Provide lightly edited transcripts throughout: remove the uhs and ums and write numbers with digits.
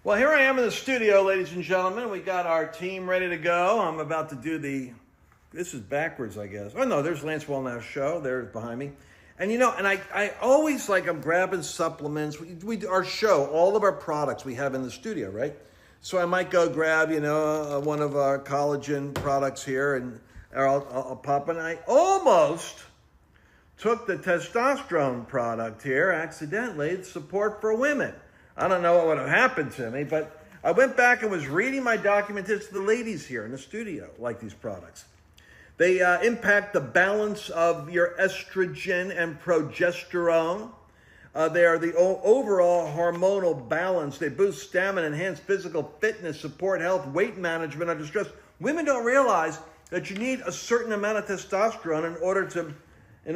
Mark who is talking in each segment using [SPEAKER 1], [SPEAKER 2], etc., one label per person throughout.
[SPEAKER 1] Well, here I am in the studio, ladies and gentlemen. We got our team ready to go. I'm about to do this is backwards, I guess. Oh, no, there's Lance Wallnau Show. There's behind me. And, I always, I'm grabbing supplements. We do our show, all of our products we have in the studio, right? So I might go grab, one of our collagen products here, or I'll pop in. I almost took the testosterone product here accidentally, support for women. I don't know what would have happened to me, but I went back and was reading my documents. It's the ladies here in the studio like these products. They impact the balance of your estrogen and progesterone. They are the overall hormonal balance. They boost stamina, enhance physical fitness, support health, weight management under stress. Women don't realize that you need a certain amount of testosterone in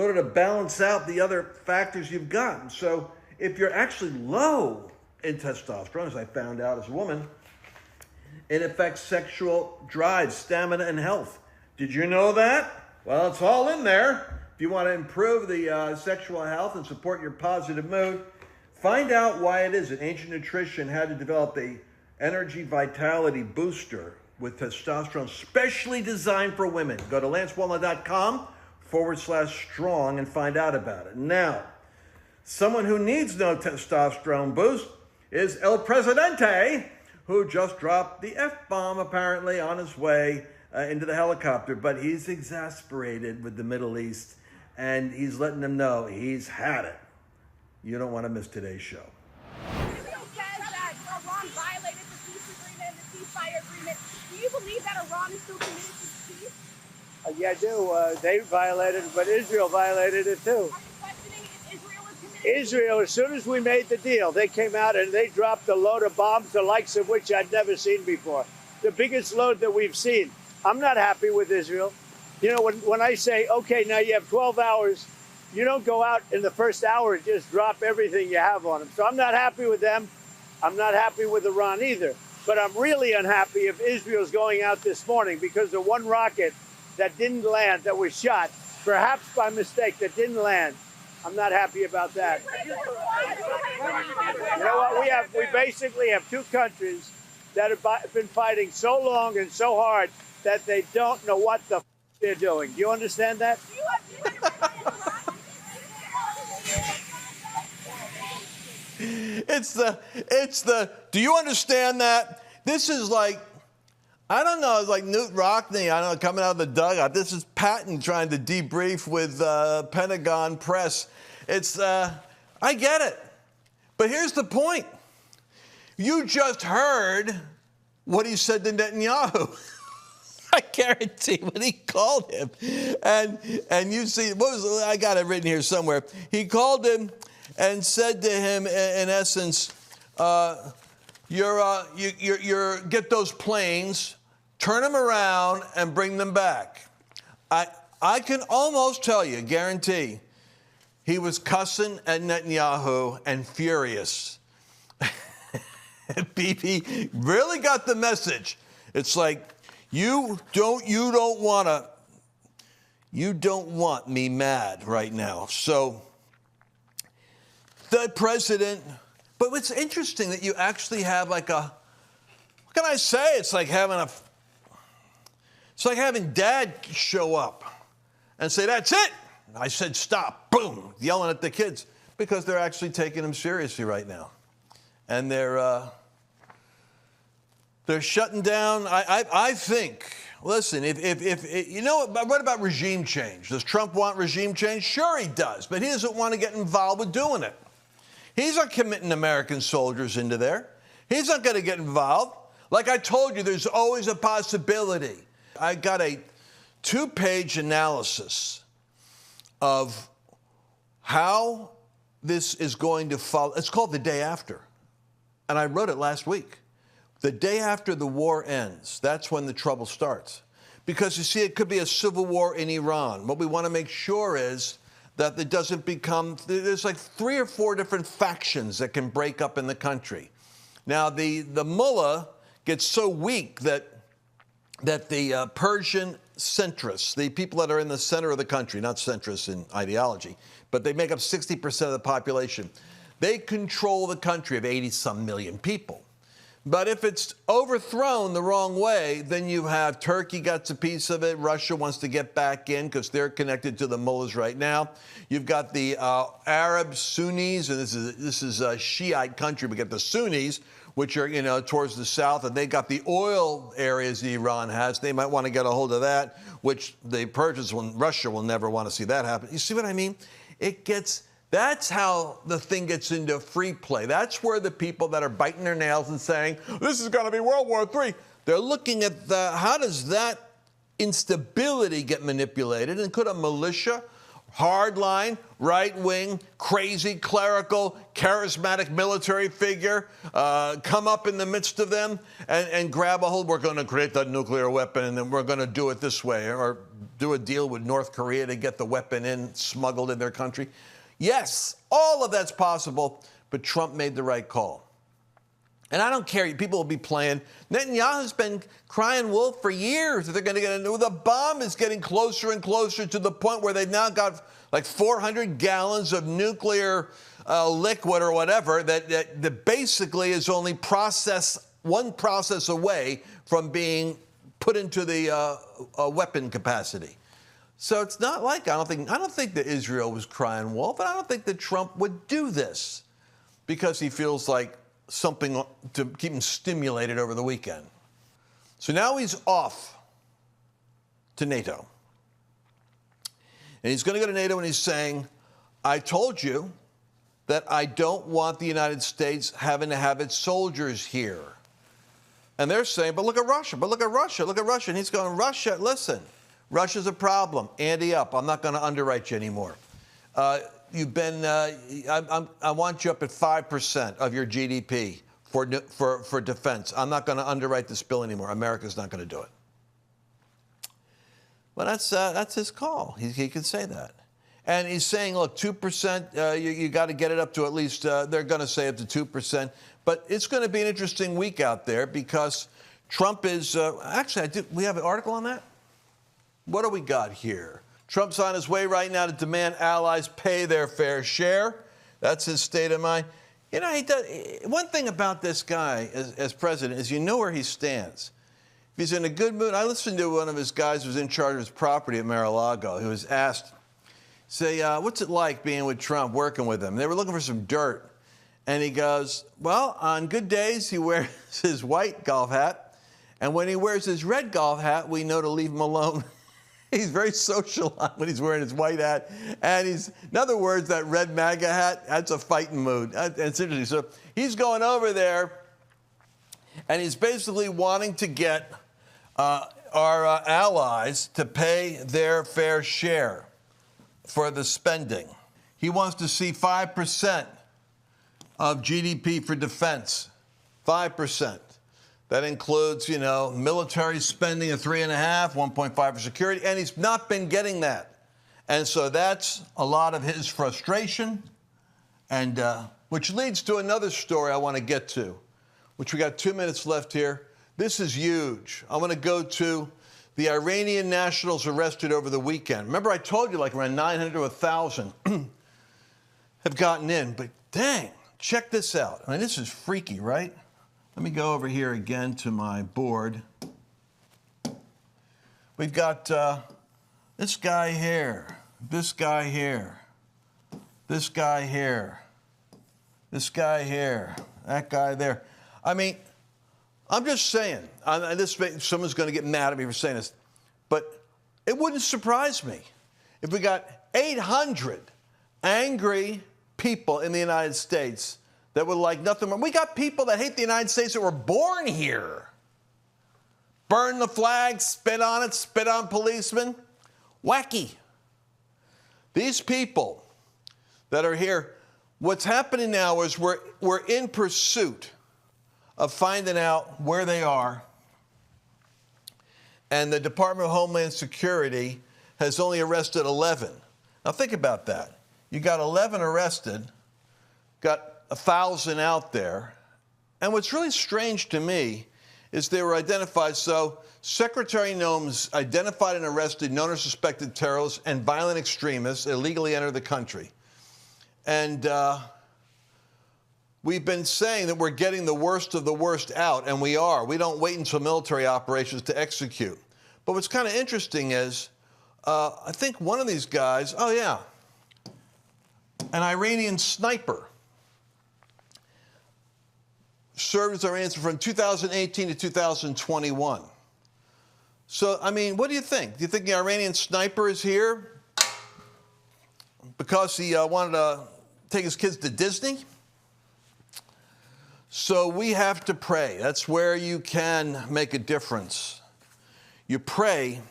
[SPEAKER 1] order to balance out the other factors you've got. So if you're actually low in testosterone, as I found out as a woman, it affects sexual drive, stamina, and health. Did you know that? Well, it's all in there. If you want to improve the sexual health and support your positive mood, find out why it is that Ancient Nutrition had to develop a energy vitality booster with testosterone specially designed for women. Go to lancewallnau.com/strong and find out about it. Now, someone who needs no testosterone boost is El Presidente, who just dropped the F-bomb apparently on his way into the helicopter. But he's exasperated with the Middle East, and he's letting them know he's had it. You don't want to miss today's show.
[SPEAKER 2] Israel says that Iran violated the peace agreement, the ceasefire agreement. Do you believe that Iran is still committed to peace?
[SPEAKER 3] Yeah, I do. They violated it, but Israel violated it too. Israel, as soon as we made the deal, they came out and they dropped a load of bombs, the likes of which I'd never seen before. The biggest load that we've seen. I'm not happy with Israel. When I say, okay, now you have 12 hours, you don't go out in the first hour and just drop everything you have on them. So I'm not happy with them. I'm not happy with Iran either. But I'm really unhappy if Israel's going out this morning because the one rocket that didn't land, that was shot, perhaps by mistake, that didn't land. I'm not happy about that. You know what? We basically have two countries that have been fighting so long and so hard that they don't know what the they're doing. Do you understand that?
[SPEAKER 1] Do you understand that? This is like, I don't know, it's like Newt Rockney, I don't know, coming out of the dugout. This is Patton trying to debrief with Pentagon press. I get it. But here's the point. You just heard what he said to Netanyahu. I guarantee when he called him. And you see, I got it written here somewhere. He called him and said to him, in essence, get those planes, turn them around, and bring them back. I can almost tell you, guarantee, he was cussing at Netanyahu and furious. Bibi really got the message. It's like, you don't want me mad right now. So the president. But what's interesting that you actually have what can I say? It's like having Dad show up and say, that's it. I said, stop, boom, yelling at the kids because they're actually taking him seriously right now. And they're shutting down. I think, listen, what about regime change? Does Trump want regime change? Sure he does, but he doesn't want to get involved with doing it. He's not committing American soldiers into there. He's not going to get involved. Like I told you, there's always a possibility. I got a 2-page analysis of how this is going to follow. It's called The Day After. And I wrote it last week. The day after the war ends, that's when the trouble starts. Because, you see, it could be a civil war in Iran. What we want to make sure is that it doesn't become, there's like 3 or 4 different factions that can break up in the country. Now, the mullah gets so weak that the Persian centrists, the people that are in the center of the country, not centrists in ideology, but they make up 60% of the population, they control the country of 80-some million people. But if it's overthrown the wrong way, then you have Turkey gets a piece of it. Russia wants to get back in because they're connected to the mullahs right now. You've got the Arab Sunnis, and this is a Shiite country. We got the Sunnis, which are, towards the south, and they got the oil areas that Iran has. They might want to get a hold of that, which the Persians, Russia will never want to see that happen. You see what I mean? That's how the thing gets into free play. That's where the people that are biting their nails and saying, this is going to be World War III, they're looking at how does that instability get manipulated? And could a militia, hardline, right-wing, crazy, clerical, charismatic military figure come up in the midst of them and grab a hold? We're going to create that nuclear weapon, and then we're going to do it this way, or do a deal with North Korea to get the weapon smuggled in their country. Yes, all of that's possible, but Trump made the right call. And I don't care. People will be playing. Netanyahu's been crying wolf for years. They're going to get the bomb is getting closer and closer to the point where they've now got like 400 gallons of nuclear liquid or whatever that basically is only one process away from being put into the weapon capacity. So it's not like I don't think that Israel was crying wolf, and I don't think that Trump would do this because he feels like something to keep him stimulated over the weekend. So now he's off to NATO. And he's going to go to NATO and he's saying, I told you that I don't want the United States having to have its soldiers here. And they're saying, but look at Russia, look at Russia. And he's going, Russia, listen. Russia's a problem. Ante up. I'm not going to underwrite you anymore. I want you up at 5% of your GDP for defense. I'm not going to underwrite this bill anymore. America's not going to do it. Well, that's his call. He can say that. And he's saying, look, 2%, you got to get it up to at least, they're going to say up to 2%. But it's going to be an interesting week out there because Trump is, we have an article on that? What do we got here? Trump's on his way right now to demand allies pay their fair share. That's his state of mind. He does. One thing about this guy as president is where he stands. If he's in a good mood, I listened to one of his guys who was in charge of his property at Mar-a-Lago. He was asked, what's it like being with Trump, working with him? They were looking for some dirt. And he goes, well, on good days, he wears his white golf hat. And when he wears his red golf hat, we know to leave him alone. He's very social when he's wearing his white hat. And in other words, that red MAGA hat, that's a fighting mood. It's interesting. So he's going over there, and he's basically wanting to get our allies to pay their fair share for the spending. He wants to see 5% of GDP for defense, 5%. That includes, military spending of 3.5%, 1.5% for security, and he's not been getting that. And so that's a lot of his frustration, and which leads to another story I want to get to, which we got 2 minutes left here. This is huge. I want to go to the Iranian nationals arrested over the weekend. Remember, I told you like around 900 to 1,000 have gotten in, but dang, check this out. I mean, this is freaky, right? Let me go over here again to my board. We've got this guy here, this guy here, this guy here, this guy here, that guy there. I mean, I'm just saying, someone's going to get mad at me for saying this, but it wouldn't surprise me if we got 800 angry people in the United States that would like nothing more. We got people that hate the United States that were born here. Burn the flag, spit on it, spit on policemen. Wacky. These people that are here, what's happening now is we're in pursuit of finding out where they are. And the Department of Homeland Security has only arrested 11. Now think about that. You got 11 arrested, got 1,000 out there. And what's really strange to me is they were identified. So Secretary Noem's identified and arrested known or suspected terrorists and violent extremists illegally entered the country. And we've been saying that we're getting the worst of the worst out, and we are. We don't wait until military operations to execute. But what's kind of interesting is, I think one of these guys, oh yeah, an Iranian sniper, served as Iranian from 2018 to 2021. So, I mean, what do you think? Do you think the Iranian sniper is here because he wanted to take his kids to Disney? So we have to pray. That's where you can make a difference. You pray,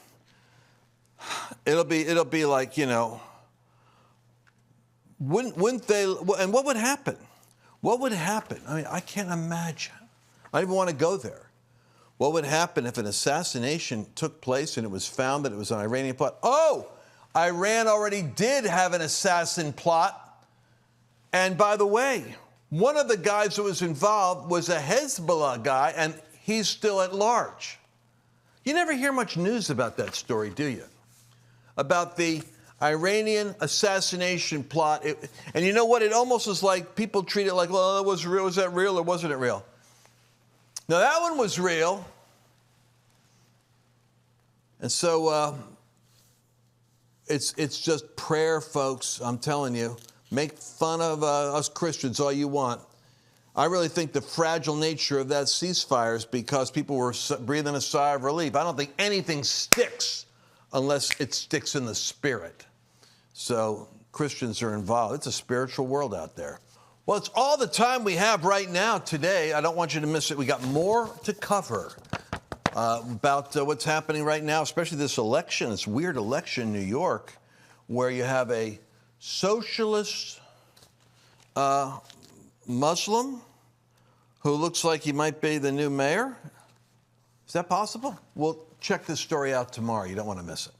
[SPEAKER 1] it'll be like, you know, wouldn't they, and what would happen? What would happen? I mean, I can't imagine. I don't even want to go there. What would happen if an assassination took place and it was found that it was an Iranian plot? Oh, Iran already did have an assassin plot. And by the way, one of the guys that was involved was a Hezbollah guy, and he's still at large. You never hear much news about that story, do you? About the Iranian assassination plot. And you know what? It almost is like people treat it like, well, it was real. Was that real or wasn't it real? Now, that one was real. And so it's just prayer, folks. I'm telling you. Make fun of us Christians all you want. I really think the fragile nature of that ceasefire is because people were breathing a sigh of relief. I don't think anything sticks unless it sticks in the spirit. So Christians are involved. It's a spiritual world out there. Well, it's all the time we have right now today. I don't want you to miss it. We got more to cover about what's happening right now, especially this election, this weird election in New York, where you have a socialist Muslim who looks like he might be the new mayor. Is that possible? We'll check this story out tomorrow. You don't want to miss it.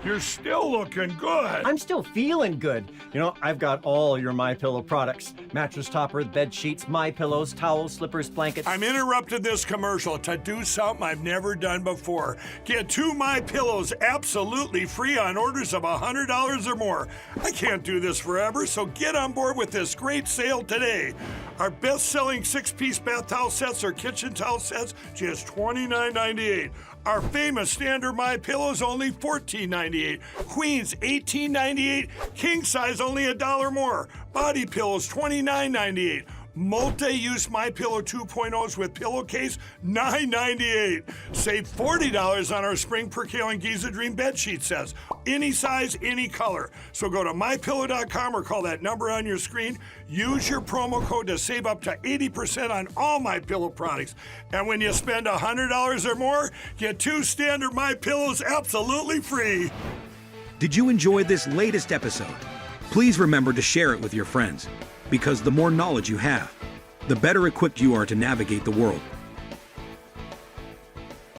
[SPEAKER 4] You're still looking good.
[SPEAKER 5] I'm still feeling good. You know, I've got all your MyPillow products. Mattress topper, bed sheets, MyPillows, towels, slippers, blankets.
[SPEAKER 4] I'm interrupted this commercial to do something I've never done before. Get 2 MyPillows absolutely free on orders of $100 or more. I can't do this forever, so get on board with this great sale today. Our best-selling 6-piece bath towel sets or kitchen towel sets, just $29.98. Our famous standard MyPillows only $14.98. Queens $18.98. King size only $1 more. Body pillows $29.98. Multi-use MyPillow 2.0s with pillowcase $9.98. Save $40 on our Spring Percale and Giza Dream bedsheet sets. Any size, any color. So go to MyPillow.com or call that number on your screen. Use your promo code to save up to 80% on all MyPillow products. And when you spend $100 or more, get 2 standard MyPillows absolutely free.
[SPEAKER 6] Did you enjoy this latest episode? Please remember to share it with your friends, because the more knowledge you have, the better equipped you are to navigate the world.